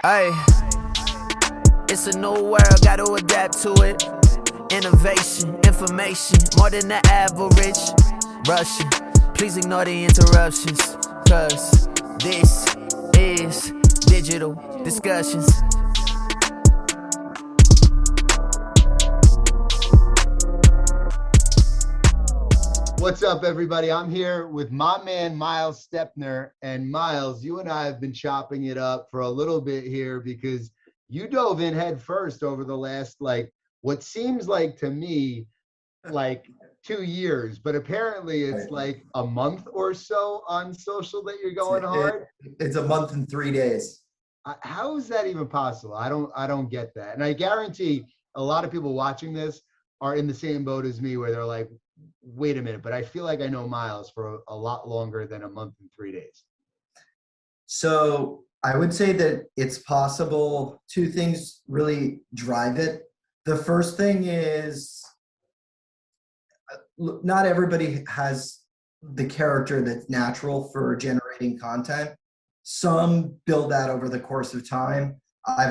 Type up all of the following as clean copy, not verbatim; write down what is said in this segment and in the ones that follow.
Ay, it's a new world, gotta adapt to it. Innovation, information, more than the average. Rushing, please ignore the interruptions, cause this is digital discussions. What's up, everybody? I'm here with my man, Myles Stepner. And Myles, you and I have been chopping it up for a little bit here because you dove in head first over the last, what seems like to me, 2 years. But apparently it's like a month or so on social that you're going hard. It's a month and 3 days. How is that even possible? I don't get that. And I guarantee a lot of people watching this are in the same boat as me where they're like, wait a minute, but I feel like I know Myles for a lot longer than a month and 3 days. So I would say that it's possible. Two things really drive it. The first thing is not everybody has the character that's natural for generating content. Some build that over the course of time. I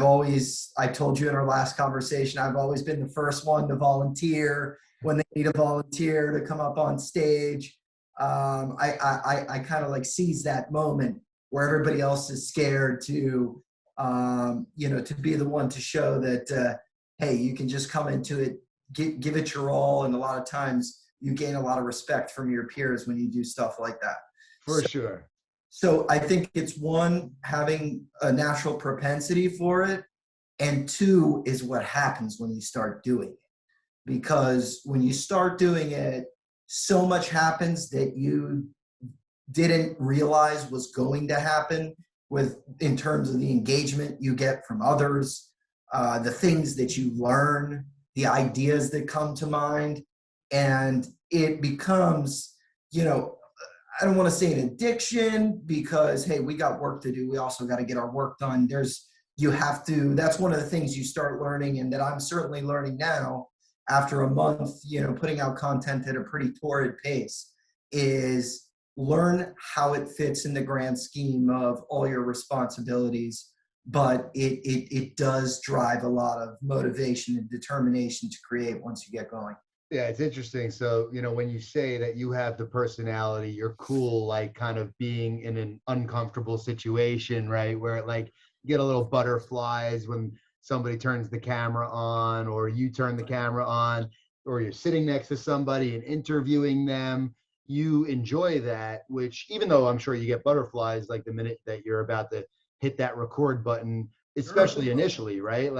told you in our last conversation, I've always been the first one to volunteer when they need a volunteer to come up on stage. I kind of seize that moment where everybody else is scared to be the one to show that, hey, you can just come into it, give it your all. And a lot of times you gain a lot of respect from your peers when you do stuff like that. For sure. So I think it's one, having a natural propensity for it. And two is what happens when you start doing it. Because when you start doing it, so much happens that you didn't realize was going to happen in terms of the engagement you get from others, the things that you learn, the ideas that come to mind. And it becomes, I don't want to say an addiction because, hey, we got work to do. We also got to get our work done. That's one of the things you start learning, and that I'm certainly learning now after a month, putting out content at a pretty torrid pace, is learn how it fits in the grand scheme of all your responsibilities. But it does drive a lot of motivation and determination to create once you get going. Yeah, it's interesting. So, when you say that you have the personality, you're cool, kind of being in an uncomfortable situation, right? Where you get a little butterflies when somebody turns the camera on, or you turn the camera on, or you're sitting next to somebody and interviewing them. You enjoy that, which, even though I'm sure you get butterflies the minute that you're about to hit that record button, especially initially, right?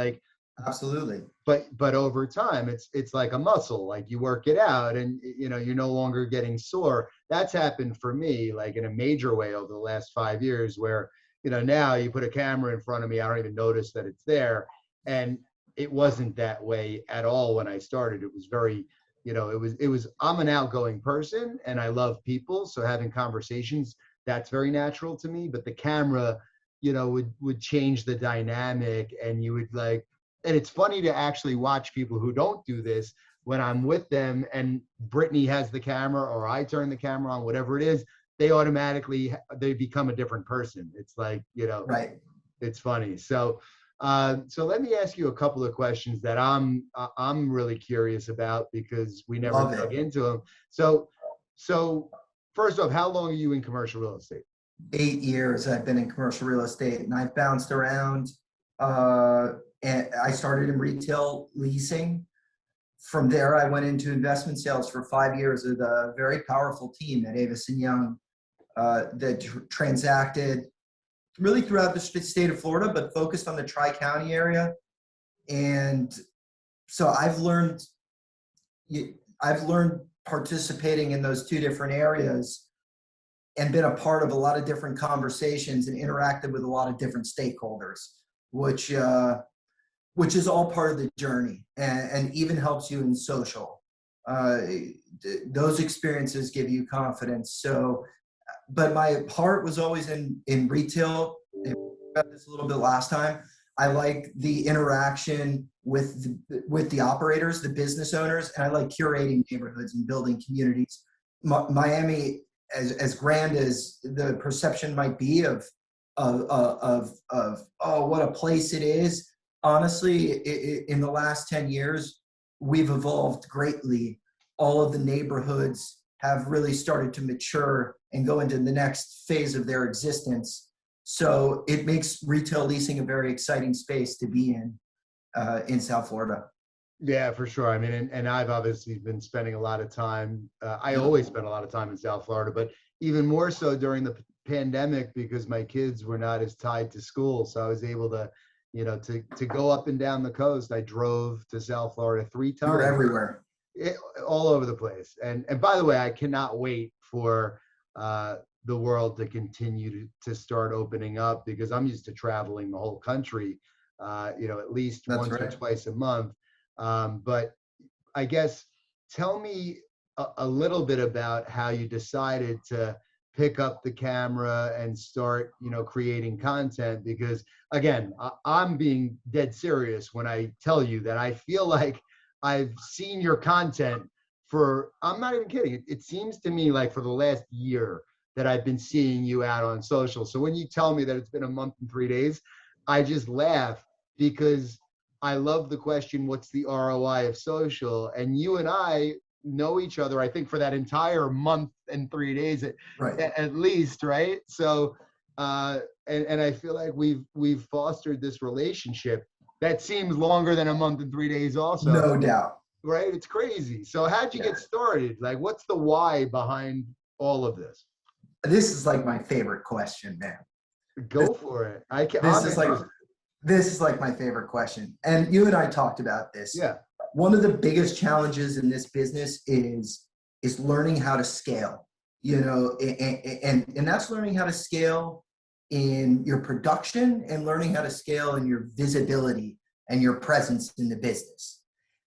Absolutely. But over time, it's like a muscle. You work it out, and you're no longer getting sore. That's happened for me, in a major way over the last 5 years, where now you put a camera in front of me, I don't even notice that it's there. And it wasn't that way at all when I started. It was very, I'm an outgoing person and I love people. So having conversations, that's very natural to me. But the camera, would change the dynamic, and you would and it's funny to actually watch people who don't do this when I'm with them and Brittany has the camera or I turn the camera on, whatever it is, they become a different person. It's right. It's funny. So let me ask you a couple of questions that I'm really curious about because we never dug into them. So first off, how long are you in commercial real estate? 8 years I've been in commercial real estate, and I've bounced around. And I started in retail leasing. From there, I went into investment sales for 5 years with a very powerful team at Avis & Young that transacted really throughout the state of Florida, but focused on the Tri-County area. And so I've learned participating in those two different areas and been a part of a lot of different conversations and interacted with a lot of different stakeholders, which is all part of the journey and even helps you in social. Those experiences give you confidence. So, but my heart was always in retail. We about this a little bit last time. I like the interaction with the operators, the business owners, and I like curating neighborhoods and building communities. Miami, as grand as the perception might be of oh, what a place it is. Honestly, in the last 10 years, we've evolved greatly. All of the neighborhoods have really started to mature and go into the next phase of their existence. So it makes retail leasing a very exciting space to be in South Florida. Yeah, for sure. I mean, and I've obviously been spending a lot of time. I always spend a lot of time in South Florida, but even more so during the pandemic because my kids were not as tied to school. So I was able to, to go up and down the coast. I drove to South Florida 3 times. You're everywhere. All over the place. And by the way, I cannot wait for the world to continue to start opening up because I'm used to traveling the whole country, at least once or twice a month. But I guess tell me a little bit about how you decided to pick up the camera and start, creating content, because again, I'm being dead serious when I tell you that I feel like I've seen your content I'm not even kidding. It seems to me like for the last year that I've been seeing you out on social. So when you tell me that it's been a month and 3 days, I just laugh because I love the question, what's the ROI of social? And you and I know each other, I think, for that entire month and 3 days at least, right? So, and I feel like we've fostered this relationship that seems longer than a month and 3 days also. No doubt. Right? It's crazy. So how'd you get started? Like, what's the why behind all of this? This is like my favorite question, man. Go for it. This is like my favorite question. And you and I talked about this. Yeah. One of the biggest challenges in this business is learning how to scale, and that's learning how to scale in your production and learning how to scale in your visibility and your presence in the business.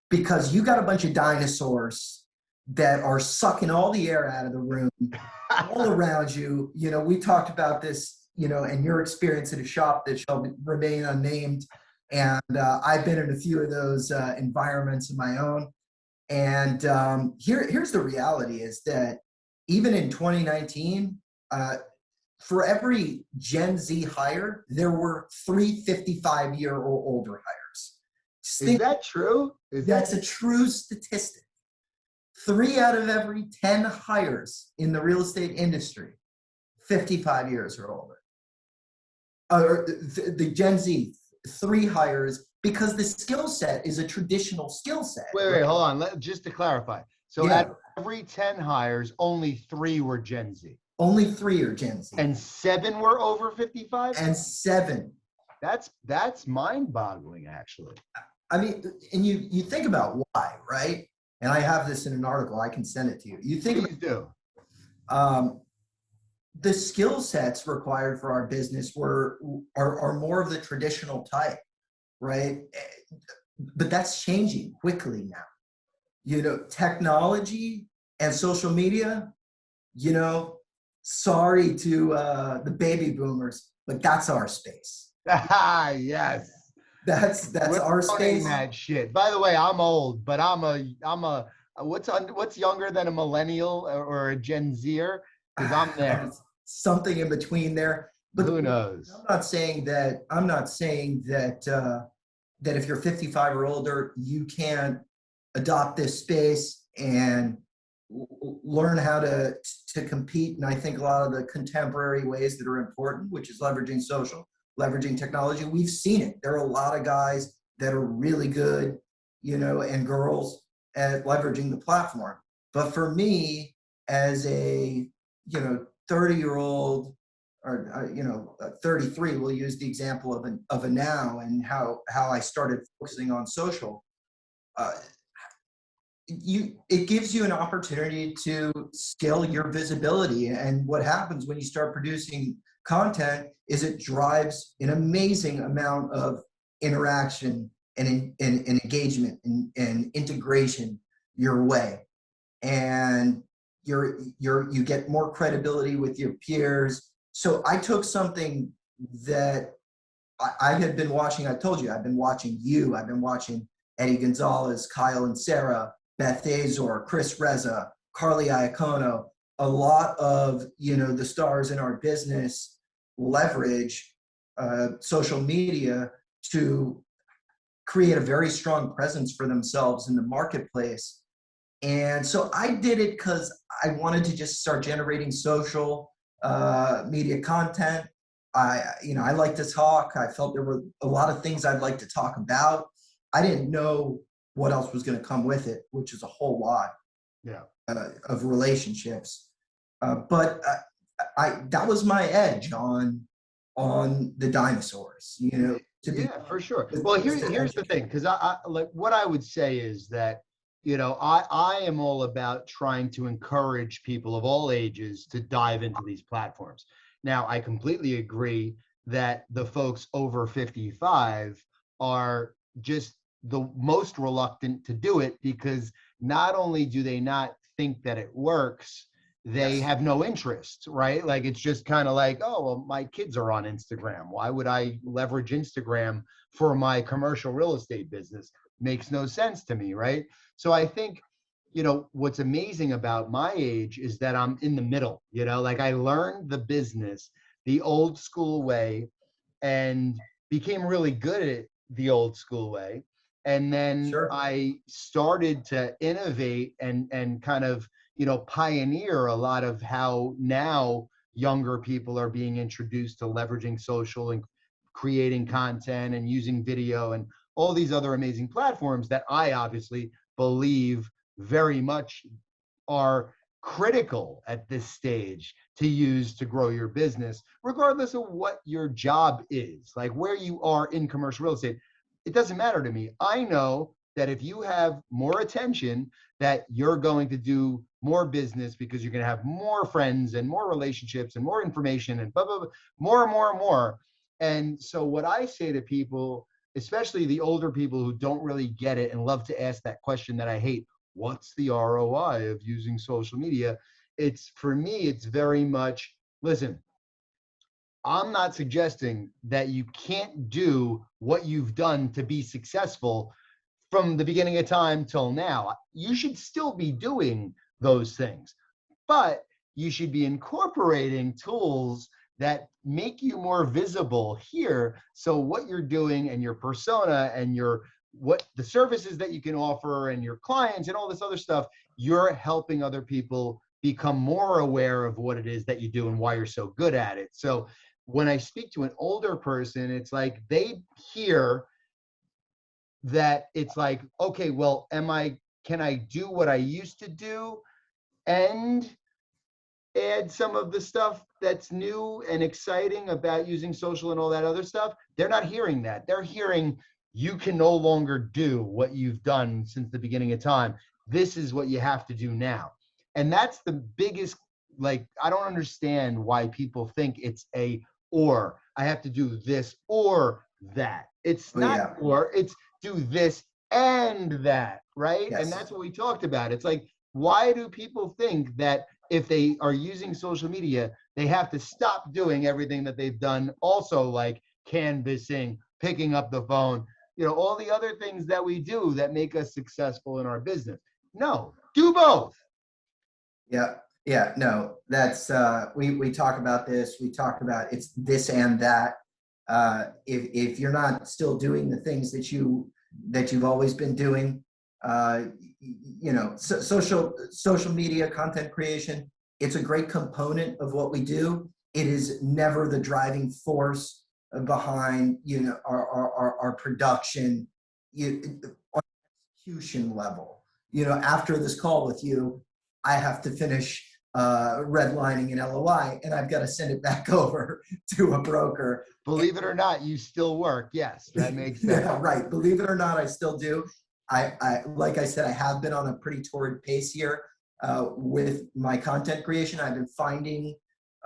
Because you got a bunch of dinosaurs that are sucking all the air out of the room all around you. We talked about this, and your experience at a shop that shall remain unnamed. And I've been in a few of those environments of my own. And here's the reality is that even in 2019, for every Gen Z hire, there were 3 55-year or older hires. Is that true? That's a true statistic. 3 out of every 10 hires in the real estate industry, 55 years or older. The Gen Z, 3 hires, because the skill set is a traditional skill set. Wait, hold on. Just to clarify. So at every 10 hires, only 3 were Gen Z. Only 3 are Gen Z. And 7 were over 55? And 7. That's mind-boggling, actually. I mean, and you think about why, right? And I have this in an article. I can send it to you. Please do. The skill sets required for our business are more of the traditional type, right? But that's changing quickly now. Technology and social media, sorry to the baby boomers, but that's our space. Yes. That's our space. That shit. By the way, I'm old, but I'm a what's younger than a millennial or a Gen Zer? Because I'm there. Something in between there. But who knows? I'm not saying that that if you're 55 or older, you can't adopt this space and learn how to compete. And I think a lot of the contemporary ways that are important, which is leveraging social, leveraging technology, we've seen it. There are a lot of guys that are really good, and girls at leveraging the platform. But for me, as a 30-year-old or 33, we'll use the example of a now and how I started focusing on social. It gives you an opportunity to scale your visibility. And what happens when you start producing content is it drives an amazing amount of interaction and engagement and integration your way. And you get more credibility with your peers. So I took something that I had been watching. I told you, I've been watching you. I've been watching Eddie Gonzalez, Kyle and Sarah, Beth Azor, Chris Reza, Carly Iacono, a lot of, the stars in our business leverage social media to create a very strong presence for themselves in the marketplace. And so I did it because I wanted to just start generating social media content. I like to talk. I felt there were a lot of things I'd like to talk about. I didn't know what else was going to come with it, which is a whole lot of relationships. But that was my edge on the dinosaurs, For sure. Well, here's the thing, because I like what I would say is that, I am all about trying to encourage people of all ages to dive into these platforms. Now, I completely agree that the folks over 55 are just the most reluctant to do it, because not only do they not think that it works, they have no interest, right? Like, it's just kind of like, oh, well, my kids are on Instagram. Why would I leverage Instagram for my commercial real estate business? Makes no sense to me, right? So I think, what's amazing about my age is that I'm in the middle, like I learned the business the old school way and became really good at it the old school way. And then I started to innovate and kind of, pioneer a lot of how now younger people are being introduced to leveraging social and creating content and using video and all these other amazing platforms that I obviously believe very much are critical at this stage to use to grow your business, regardless of what your job is, like where you are in commercial real estate. It doesn't matter to me. I know that if you have more attention, that you're going to do more business, because you're going to have more friends and more relationships and more information and blah, blah, blah, more and more and more. And so what I say to people, especially the older people who don't really get it and love to ask that question that I hate, what's the ROI of using social media? For me, it's very much, listen, I'm not suggesting that you can't do what you've done to be successful from the beginning of time till now. You should still be doing those things, but you should be incorporating tools that make you more visible here. So what you're doing and your persona and what the services that you can offer and your clients and all this other stuff, you're helping other people become more aware of what it is that you do and why you're so good at it. So when I speak to an older person, it's like they hear that it's like, okay, well, can I do what I used to do and add some of the stuff that's new and exciting about using social and all that other stuff? They're not hearing that. They're hearing, you can no longer do what you've done since the beginning of time. This is what you have to do now. And that's the biggest, like, I don't understand why people think it's or I have to do this or that. It's not or, it's do this and that, right? Yes. And that's what we talked about. It's like, why do people think that if they are using social media, they have to stop doing everything that they've done, also like canvassing, picking up the phone, all the other things that we do that make us successful in our business? No, do both. Yeah, no, that's, we talk about this, we talk about it's this and that. If you're not still doing the things that you've always been doing, social media content creation, it's a great component of what we do. It is never the driving force behind, our production, on execution level. After this call with you, I have to finish redlining an LOI, and I've got to send it back over to a broker. Believe it or not, you still work. Yes, that makes sense. Yeah, right. Believe it or not, I still do. I like I said, I have been on a pretty torrid pace here with my content creation. I've been finding,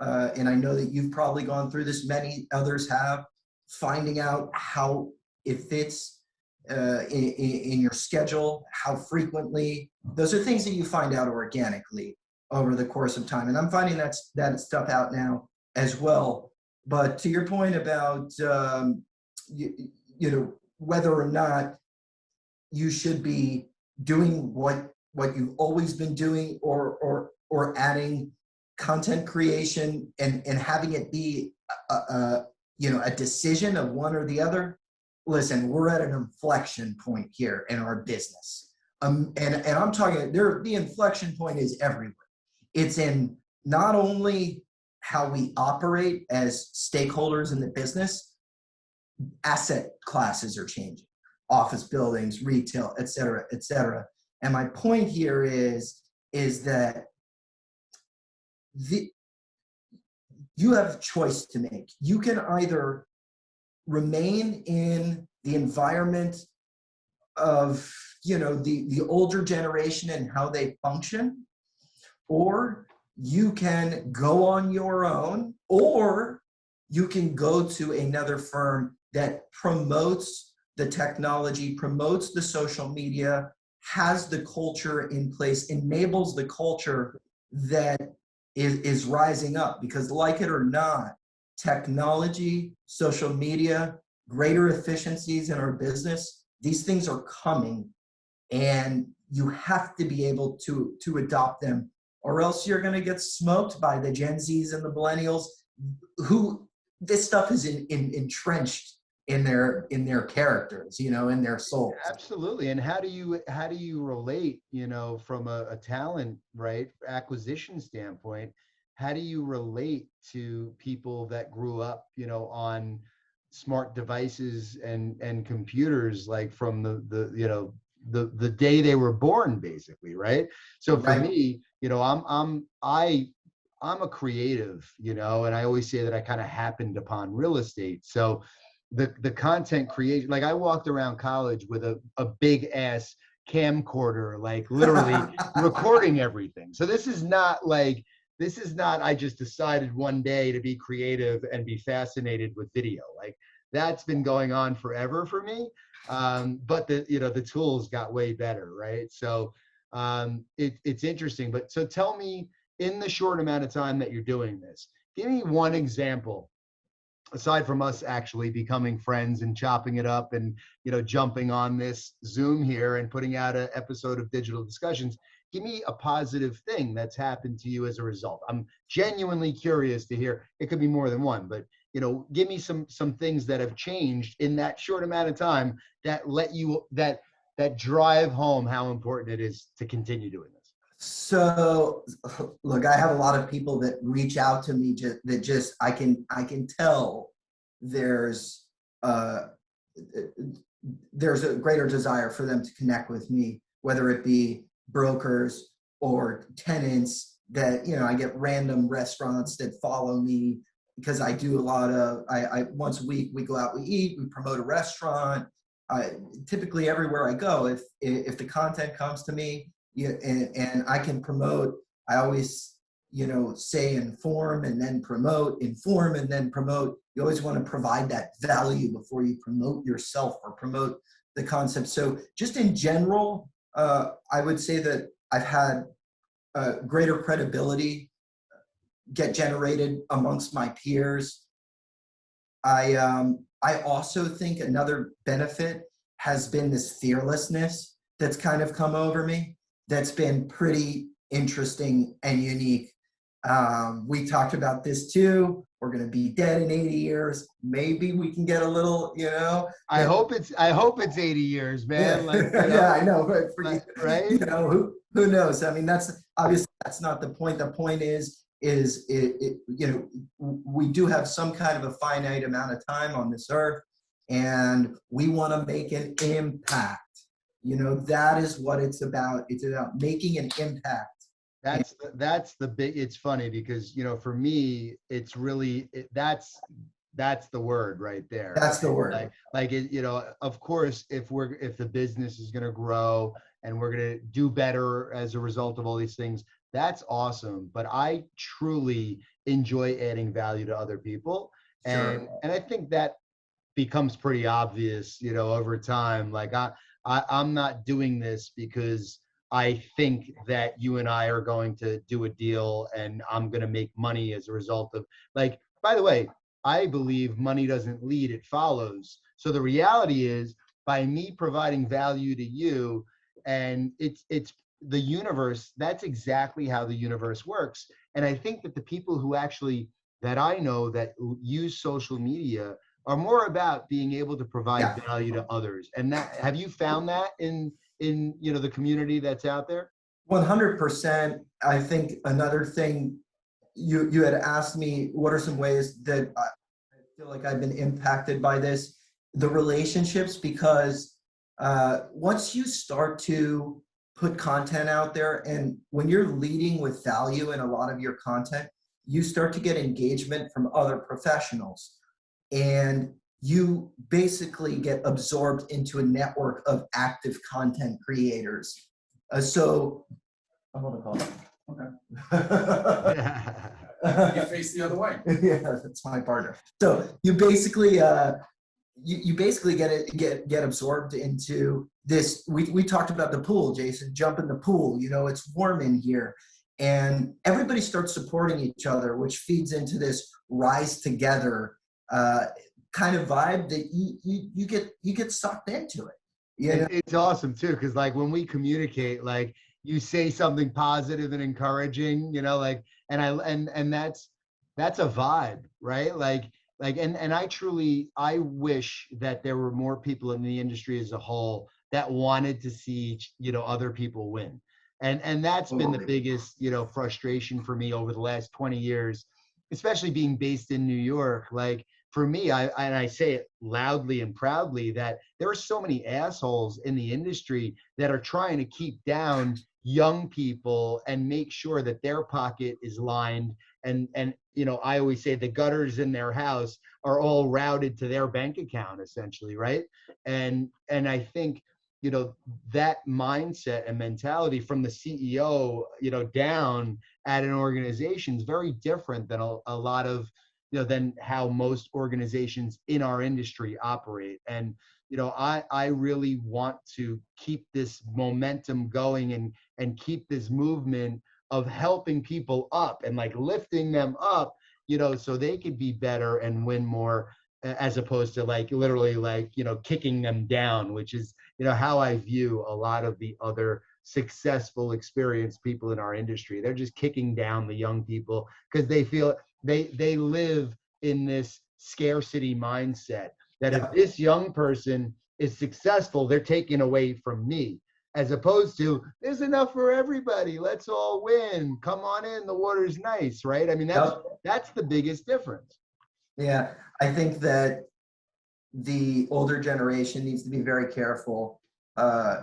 and I know that you've probably gone through this, many others have, finding out how it fits in your schedule, how frequently. Those are things that you find out organically over the course of time. And I'm finding that stuff out now as well. But to your point about, whether or not you should be doing what you've always been doing, or adding content creation and having it be a decision of one or the other. Listen, we're at an inflection point here in our business. And I'm talking there, the inflection point is everywhere. It's in not only how we operate as stakeholders in the business, asset classes are changing, office buildings, retail, et cetera, et cetera. And my point here is that you have a choice to make. You can either remain in the environment of the older generation and how they function, or you can go on your own, or you can go to another firm that promotes the technology, promotes the social media, has the culture in place, enables the culture that is rising up. Because like it or not, technology, social media, greater efficiencies in our business, these things are coming, and you have to be able to adopt them, or else you're going to get smoked by the Gen Zs and the millennials, who this stuff is entrenched in their characters, in their souls. Absolutely. And how do you relate, from a talent, right, acquisition standpoint? How do you relate to people that grew up, on smart devices and computers, like from the day they were born, basically, right? So for me, I'm a creative, and I always say that I kind of happened upon real estate. So the content creation, like I walked around college with a big ass camcorder, like literally recording everything. So this is not I just decided one day to be creative and be fascinated with video. Like that's been going on forever for me. But the tools got way better, right? So it's interesting. But so tell me, in the short amount of time that you're doing this, give me one example, aside from us actually becoming friends and chopping it up and jumping on this Zoom here and putting out an episode of Digital Discussions. Give me a positive thing that's happened to you as a result. I'm genuinely curious to hear. It could be more than one, but give me some things that have changed in that short amount of time that let you that drive home how important it is to continue doing this. So look, I have a lot of people that reach out to me I can tell there's a greater desire for them to connect with me, whether it be brokers or tenants that, I get random restaurants that follow me because I do a lot of, I once a week, we go out, we eat, we promote a restaurant. Typically everywhere I go, if the content comes to me, and I can promote, I always, say inform and then promote, inform and then promote. You always want to provide that value before you promote yourself or promote the concept. So just in general, I would say that I've had greater credibility get generated amongst my peers. I also think another benefit has been this fearlessness that's kind of come over me. That's been pretty interesting and unique. We talked about this too. We're going to be dead in 80 years. Maybe we can get a little, I hope it's 80 years, man. Yeah, Like, yeah, I know, right? Who knows? I mean, that's obviously that's not the point. The point is we do have some kind of a finite amount of time on this earth, and we want to make an impact. That is what it's about. It's about making an impact. That's the big. It's funny because for me, it's really that's the word right there. That's the word. Like it, of course, if the business is going to grow and we're going to do better as a result of all these things, that's awesome. But I truly enjoy adding value to other people, and I think that becomes pretty obvious, over time. Like I'm not doing this because I think that you and I are going to do a deal and I'm going to make money as a result of, like, by the way, I believe money doesn't lead, it follows. So the reality is, by me providing value to you, and it's the universe, that's exactly how the universe works. And I think that the people who actually that I know that use social media are more about being able to provide Yeah. value to others. And that, have you found that in the community that's out there? 100%. I think another thing you had asked me, what are some ways that I feel like I've been impacted by this? The relationships, because once you start to put content out there, and when you're leading with value in a lot of your content, you start to get engagement from other professionals, and you basically get absorbed into a network of active content creators. So I want to call it. Okay. You face the other way. Yeah, that's my partner. So you basically you basically get absorbed into this. We talked about the pool, Jason. Jump in the pool. It's warm in here, and everybody starts supporting each other, which feeds into this rise together kind of vibe that you get sucked into it. It's awesome too, because like when we communicate, like you say something positive and encouraging, like, and that's a vibe, right? And I wish that there were more people in the industry as a whole that wanted to see, other people win. And that's been the biggest, frustration for me over the last 20 years, especially being based in New York. Like for me, I say it loudly and proudly that there are so many assholes in the industry that are trying to keep down young people and make sure that their pocket is lined. And I always say the gutters in their house are all routed to their bank account, essentially, right? And I think, that mindset and mentality from the CEO, down at an organization is very different than a lot of, than how most organizations in our industry operate. And, I really want to keep this momentum going and keep this movement of helping people up and like lifting them up, so they could be better and win more, as opposed to like literally like, kicking them down, which is, how I view a lot of the other successful, experienced people in our industry. They're just kicking down the young people because they feel they live in this scarcity mindset that if this young person is successful, they're taken away from me, as opposed to there's enough for everybody. Let's all win. Come on in. The water's nice, right? I mean, that's the biggest difference. Yeah, I think that the older generation needs to be very careful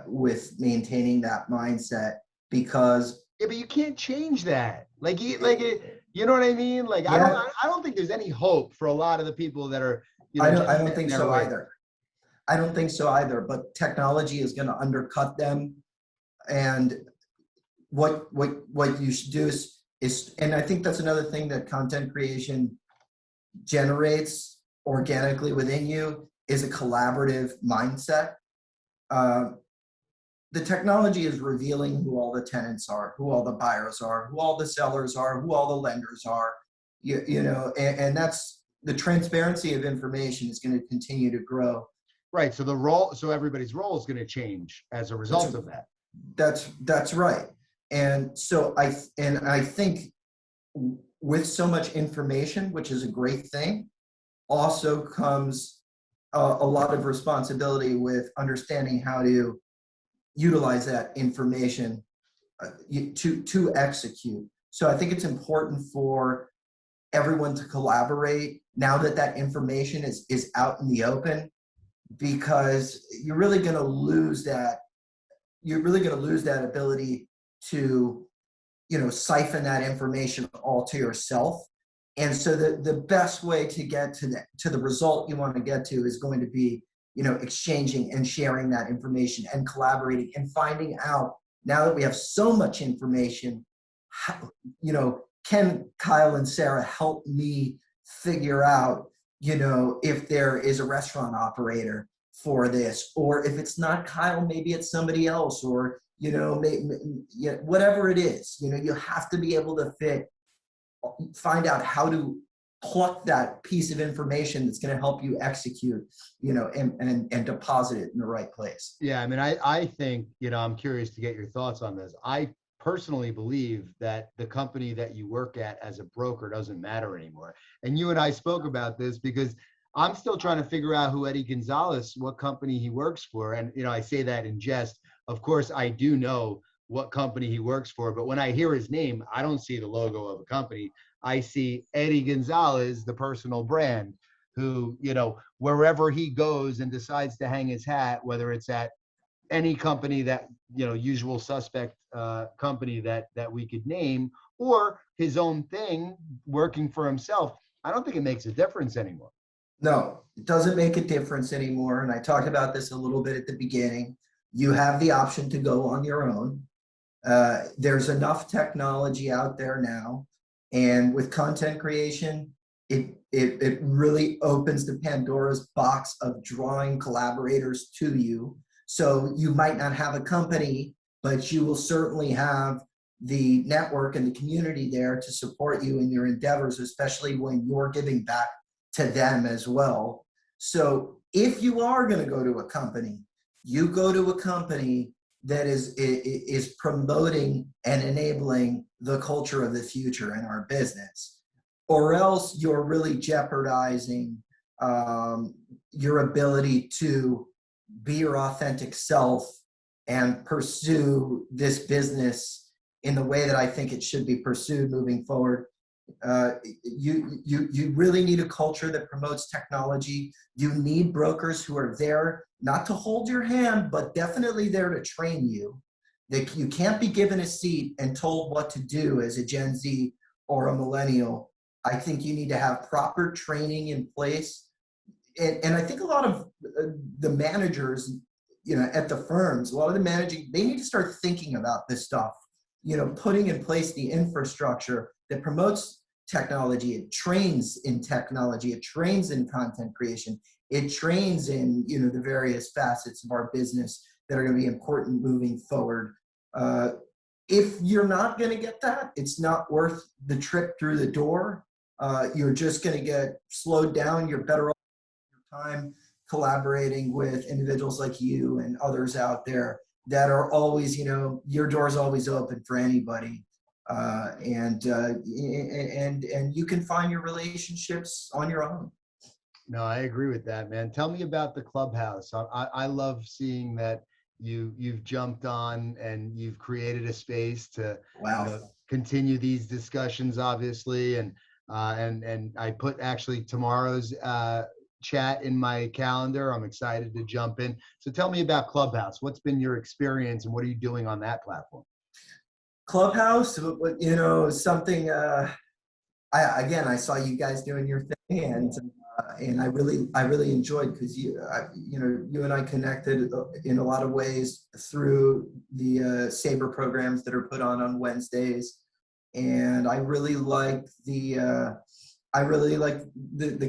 with maintaining that mindset, because but you can't change that. You know what I mean? Like, yeah. I don't think there's any hope for a lot of the people that are, I don't think so either. I don't think so either. But technology is going to undercut them, and what you should do is, and I think that's another thing that content creation generates organically within you, is a collaborative mindset. The technology is revealing who all the tenants are, who all the buyers are, who all the sellers are, who all the lenders are, and that's the transparency of information is going to continue to grow. Right. So everybody's role is going to change as a result of that. That's right. And so I think with so much information, which is a great thing, also comes a lot of responsibility with understanding how to utilize that information to execute. So I think it's important for everyone to collaborate now that information is out in the open, because you're really going to lose that. You're really going to lose that ability to, siphon that information all to yourself. And so the best way to get to the result you want to get to is going to be, exchanging and sharing that information and collaborating and finding out, now that we have so much information, how, can Kyle and Sarah help me figure out, if there is a restaurant operator for this, or if it's not Kyle, maybe it's somebody else, or, whatever it is, you have to be able to find out how to pluck that piece of information that's going to help you execute, and deposit it in the right place. Yeah. I mean, I think, I'm curious to get your thoughts on this. I personally believe that the company that you work at as a broker doesn't matter anymore. And you and I spoke about this because I'm still trying to figure out who Eddie Gonzalez, what company he works for. And, I say that in jest. Of course, I do know what company he works for, but when I hear his name, I don't see the logo of a company. I see Eddie Gonzalez, the personal brand, who, wherever he goes and decides to hang his hat, whether it's at any company that, usual suspect company that we could name, or his own thing working for himself, I don't think it makes a difference anymore. No, it doesn't make a difference anymore. And I talked about this a little bit at the beginning. You have the option to go on your own. There's enough technology out there now. And with content creation, it really opens the Pandora's box of drawing collaborators to you. So you might not have a company, but you will certainly have the network and the community there to support you in your endeavors, especially when you're giving back to them as well. So if you are going to go to a company, you go to a company that is promoting and enabling the culture of the future in our business, or else you're really jeopardizing your ability to be your authentic self and pursue this business in the way that I think it should be pursued moving forward. You really need a culture that promotes technology. You need brokers who are there not to hold your hand, but definitely there to train you. That you can't be given a seat and told what to do as a Gen Z or a millennial. I think you need to have proper training in place. And I think a lot of the managers, at the firms, a lot of the managing, they need to start thinking about this stuff, putting in place the infrastructure that promotes technology. It trains in technology. It trains in content creation. It trains in, the various facets of our business that are going to be important moving forward. If you're not going to get that, it's not worth the trip through the door. You're just going to get slowed down. You're better off your time collaborating with individuals like you and others out there that are always, your door's always open for anybody. And you can find your relationships on your own. No, I agree with that, man. Tell me about the clubhouse. I love seeing that you've jumped on and you've created a space to continue these discussions, obviously. And I put actually tomorrow's chat in my calendar. I'm excited to jump in. So tell me about Clubhouse. What's been your experience and what are you doing on that platform? Clubhouse, something, I saw you guys doing your thing, and I really enjoyed, because you and I connected in a lot of ways through the Sabre programs that are put on Wednesdays, and I really like the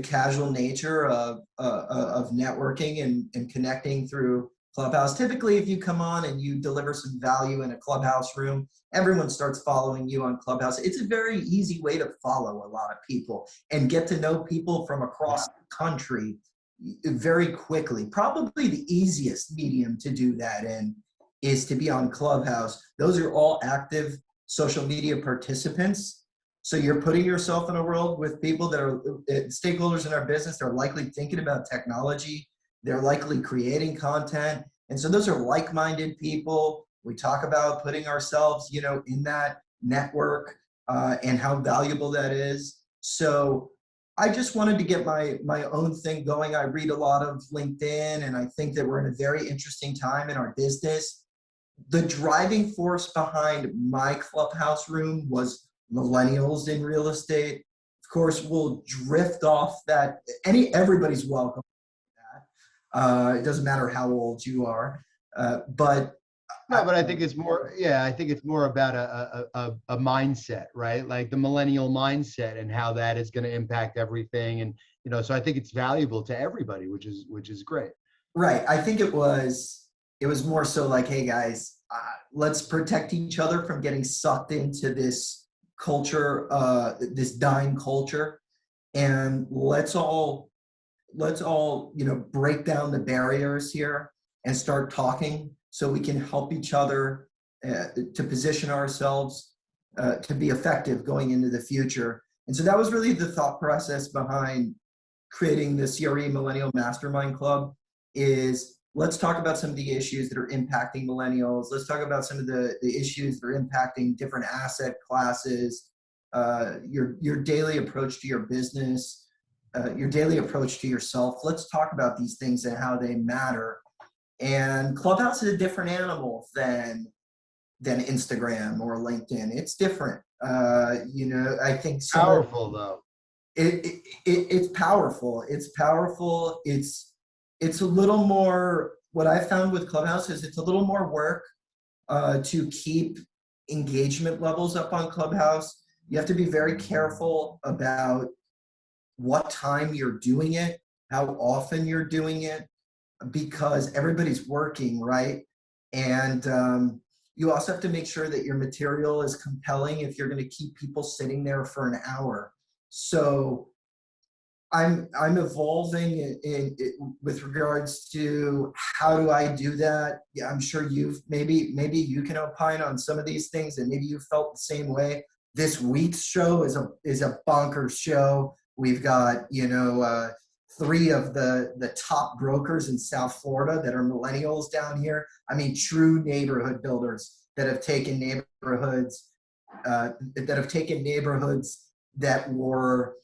casual nature of networking and connecting through Clubhouse. Typically, if you come on and you deliver some value in a Clubhouse room, everyone starts following you on Clubhouse. It's a very easy way to follow a lot of people and get to know people from across the country very quickly. Probably the easiest medium to do that in is to be on Clubhouse. Those are all active social media participants. So you're putting yourself in a world with people that are stakeholders in our business. They're likely thinking about technology. They're likely creating content. And so those are like-minded people. We talk about putting ourselves, in that network and how valuable that is. So I just wanted to get my own thing going. I read a lot of LinkedIn, and I think that we're in a very interesting time in our business. The driving force behind my Clubhouse room was millennials in real estate. Of course, we'll drift off that. Everybody's welcome. It doesn't matter how old you are, but I think it's more. Yeah, I think it's more about a mindset, right? Like the millennial mindset and how that is going to impact everything, and so I think it's valuable to everybody, which is great. Right. I think it was more so like, hey guys, let's protect each other from getting sucked into this culture, this dying culture, and let's all break down the barriers here and start talking so we can help each other to position ourselves to be effective going into the future. And so that was really the thought process behind creating the CRE Millennial Mastermind Club. Is let's talk about some of the issues that are impacting millennials. Let's talk about some of the issues that are impacting different asset classes, your daily approach to your business, your daily approach to yourself. Let's talk about these things and how they matter. And Clubhouse is a different animal than Instagram or LinkedIn. It's different. I think Powerful though. It's powerful. It's powerful. It's a little more, what I found with Clubhouse is it's a little more work to keep engagement levels up on Clubhouse. You have to be very careful about what time you're doing it, how often you're doing it, because everybody's working, right? And you also have to make sure that your material is compelling if you're going to keep people sitting there for an hour. So I'm evolving with regards to how do I do that. Yeah, I'm sure maybe you can opine on some of these things, and maybe you felt the same way. This week's show is a bonkers show. We've got 3 of the top brokers in South Florida that are millennials down here. I mean, true neighborhood builders that have taken neighborhoods that were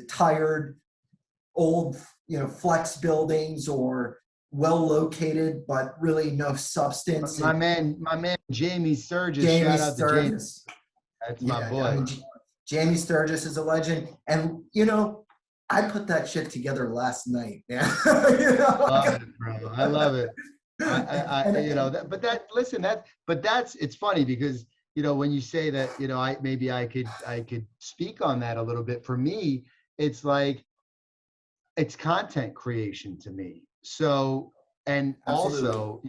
tired, old, flex buildings or well located, but really no substance. My man, Jamie Sturgis. Jamie Shout out to Jamie. That's my boy. I mean, Jamie Sturgis is a legend, and I put that shit together last night, man. Love it, bro. I love it. It's funny because when you say that, I could speak on that a little bit. For me, it's like it's content creation to me. So, and Absolutely. also,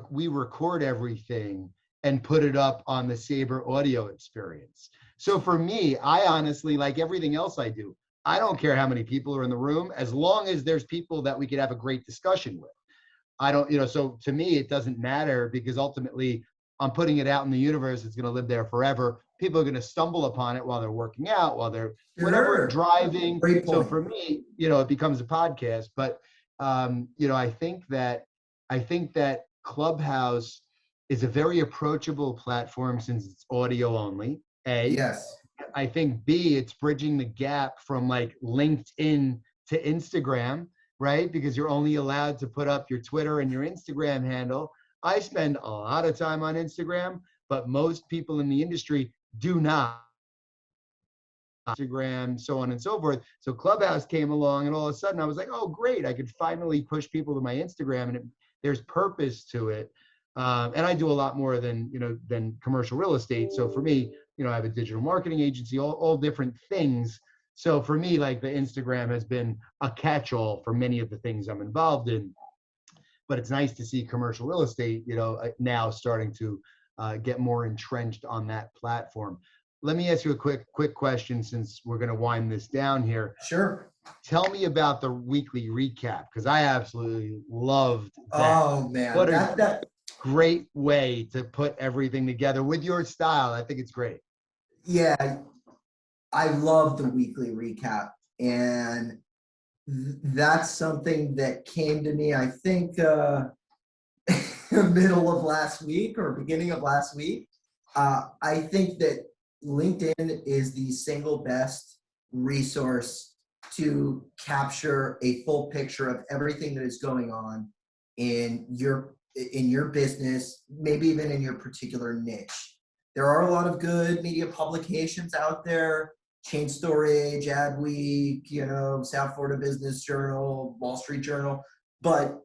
we record everything and put it up on the Sabre audio experience. So for me, I honestly, like everything else I do, I don't care how many people are in the room, as long as there's people that we could have a great discussion with. I don't, so to me, it doesn't matter because ultimately I'm putting it out in the universe. It's going to live there forever. People are going to stumble upon it while they're working out, while they're whatever, driving. Great point. So for me, it becomes a podcast. But, I think that Clubhouse is a very approachable platform since it's audio only. A. Yes. I think B, it's bridging the gap from like LinkedIn to Instagram, right? Because you're only allowed to put up your Twitter and your Instagram handle. I spend a lot of time on Instagram, but most people in the industry do not. Instagram, so on and so forth. So Clubhouse came along, and all of a sudden I was like, oh, great. I could finally push people to my Instagram, and there's purpose to it. And I do a lot more than commercial real estate. So for me, I have a digital marketing agency, all different things. So for me, like the Instagram has been a catch-all for many of the things I'm involved in. But it's nice to see commercial real estate, now starting to get more entrenched on that platform. Let me ask you a quick question since we're going to wind this down here. Sure. Tell me about the weekly recap, because I absolutely loved that. Oh man, what a great way to put everything together with your style. I think it's great. Yeah, I love the weekly recap, and that's something that came to me, I think, middle of last week or beginning of last week. I think that LinkedIn is the single best resource to capture a full picture of everything that is going on in your business, maybe even in your particular niche. There are a lot of good media publications out there, Chain Storage, Adweek, South Florida Business Journal, Wall Street Journal, but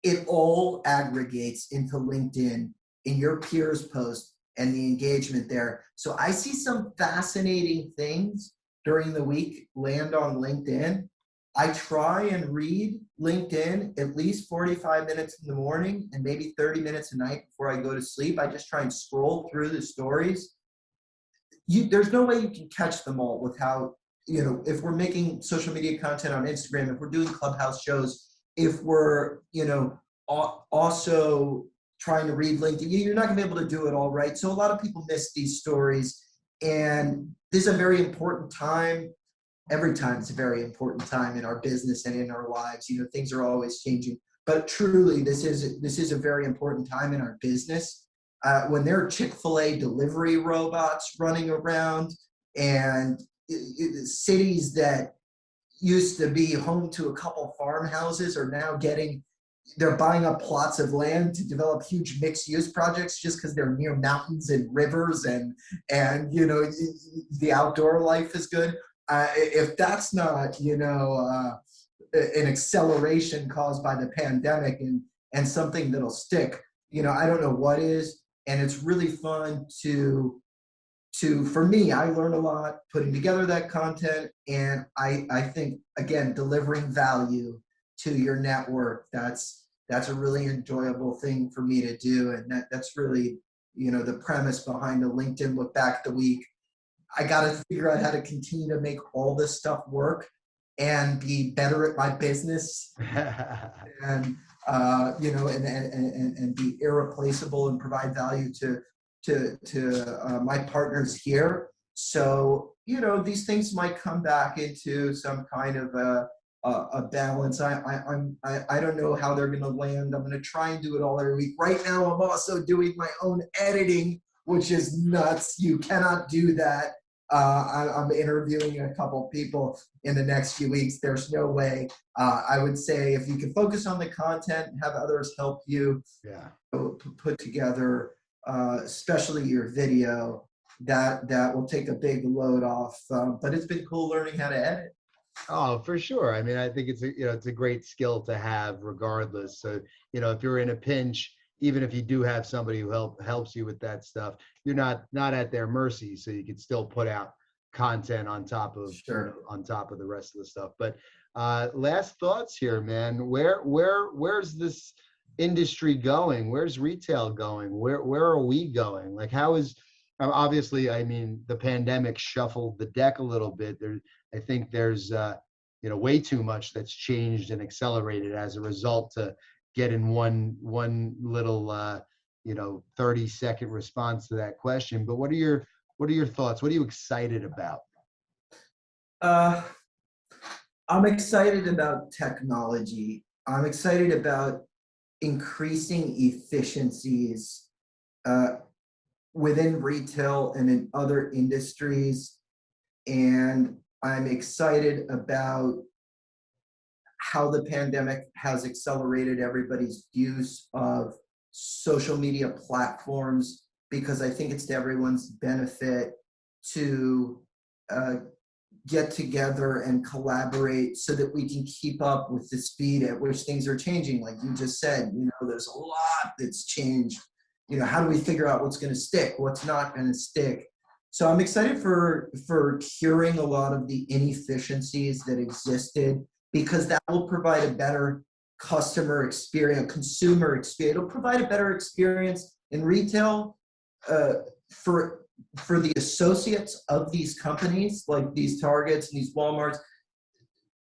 it all aggregates into LinkedIn in your peers' post and the engagement there. So I see some fascinating things during the week land on LinkedIn. I try and read LinkedIn at least 45 minutes in the morning and maybe 30 minutes a night before I go to sleep. I just try and scroll through the stories. There's no way you can catch them all with how, if we're making social media content on Instagram, if we're doing Clubhouse shows, if we're, also trying to read LinkedIn. You're not going to be able to do it all right. So a lot of people miss these stories. And this is a very important time. Every time it's a very important time in our business and in our lives. You know, things are always changing. But truly, this is a very important time in our business. When there are Chick-fil-A delivery robots running around, and cities that used to be home to a couple farmhouses are now they're buying up plots of land to develop huge mixed-use projects just because they're near mountains and rivers, and you know, the outdoor life is good. If that's not, you know, an acceleration caused by the pandemic and something that'll stick, you know, I don't know what is. And it's really fun for me, I learn a lot putting together that content. And I think, again, delivering value to your network, that's a really enjoyable thing for me to do. And that's really, you know, the premise behind the LinkedIn Look Back the Week. I got to figure out how to continue to make all this stuff work and be better at my business and, you know, and be irreplaceable and provide value to my partners here. So, you know, these things might come back into some kind of a balance. I don't know how they're going to land. I'm going to try and do it all every week. Right now, I'm also doing my own editing, which is nuts. You cannot do that. I'm interviewing a couple people in the next few weeks. There's no way. I would say if you can focus on the content and have others help you put together, especially your video, that will take a big load off. But it's been cool learning how to edit. Oh, for sure. I mean, I think it's a great skill to have regardless. So, you know, if you're in a pinch, even if you do have somebody who helps you with that stuff, you're not at their mercy. So you can still put out content on top of on top of the rest of the stuff. But last thoughts here, man. Where's this industry going? Where's retail going? Where are we going? Like, how is obviously, I mean, the pandemic shuffled the deck a little bit. I think there's you know, way too much that's changed and accelerated as a result to get in one little you know, 30-second response to that question. But what are your thoughts? What are you excited about? I'm excited about technology. I'm excited about increasing efficiencies within retail and in other industries. And I'm excited about how the pandemic has accelerated everybody's use of social media platforms, because I think it's to everyone's benefit to get together and collaborate so that we can keep up with the speed at which things are changing. Like you just said, you know, there's a lot that's changed. You know, how do we figure out what's going to stick, what's not going to stick? So I'm excited for curing a lot of the inefficiencies that existed, because that will provide a better customer experience, consumer experience. It'll provide a better experience in retail for the associates of these companies, like these Targets and these Walmarts.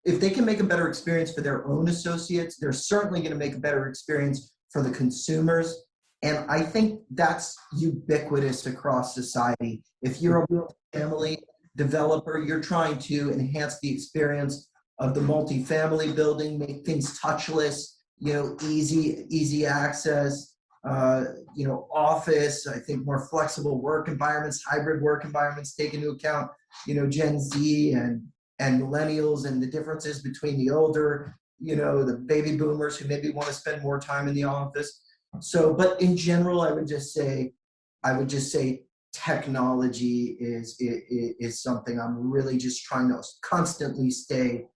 If they can make a better experience for their own associates, they're certainly going to make a better experience for the consumers. And I think that's ubiquitous across society. If you're a family developer, you're trying to enhance the experience of the multifamily building, make things touchless, you know, easy access, you know, office, I think more flexible work environments, hybrid work environments, take into account, you know, Gen Z and millennials and the differences between the older, you know, the baby boomers who maybe want to spend more time in the office. So, but in general, I would just say technology is something I'm really just trying to constantly stay,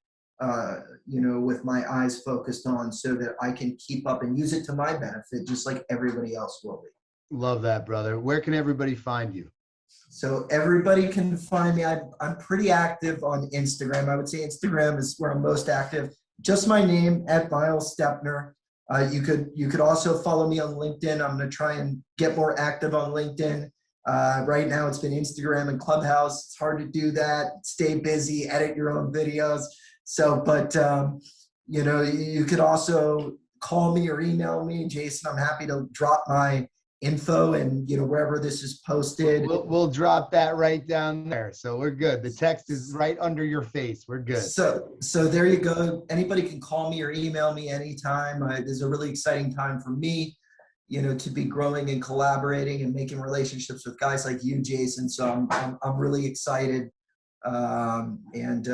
you know, with my eyes focused on, so that I can keep up and use it to my benefit, just like everybody else will be. Love that, brother. Where can everybody find you? So everybody can find me. I'm pretty active on Instagram. I would say Instagram is where I'm most active. Just my name, @Myles Stepner. You could also follow me on LinkedIn. I'm going to try and get more active on LinkedIn. Right now it's been Instagram and Clubhouse. It's hard to do that. Stay busy, edit your own videos. So, but you know, you could also call me or email me, Jason. I'm happy to drop my info and, wherever this is posted. We'll drop that right down there. So we're good. The text is right under your face. We're good. So there you go. Anybody can call me or email me anytime. This is a really exciting time for me, to be growing and collaborating and making relationships with guys like you, Jason. So I'm really excited, and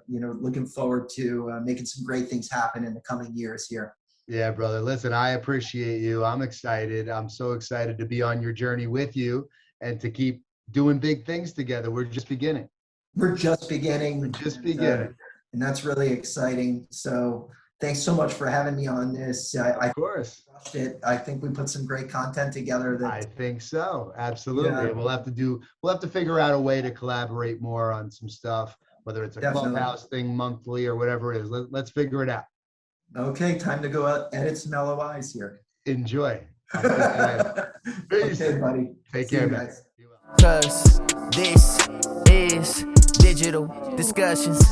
looking forward to making some great things happen in the coming years here. Yeah, brother. Listen, I appreciate you. I'm excited. I'm so excited to be on your journey with you and to keep doing big things together. We're just beginning. We're just beginning. And that's really exciting. So thanks so much for having me on this. Of course. Crushed it. I think we put some great content together. I think so. Absolutely. Yeah. We'll have to figure out a way to collaborate more on some stuff, whether it's a Clubhouse thing monthly or whatever it is. Let's figure it out. Okay, time to go out, edit some LOIs here. Enjoy. Peace. Okay, buddy. Take care, man. Cause this is digital discussions.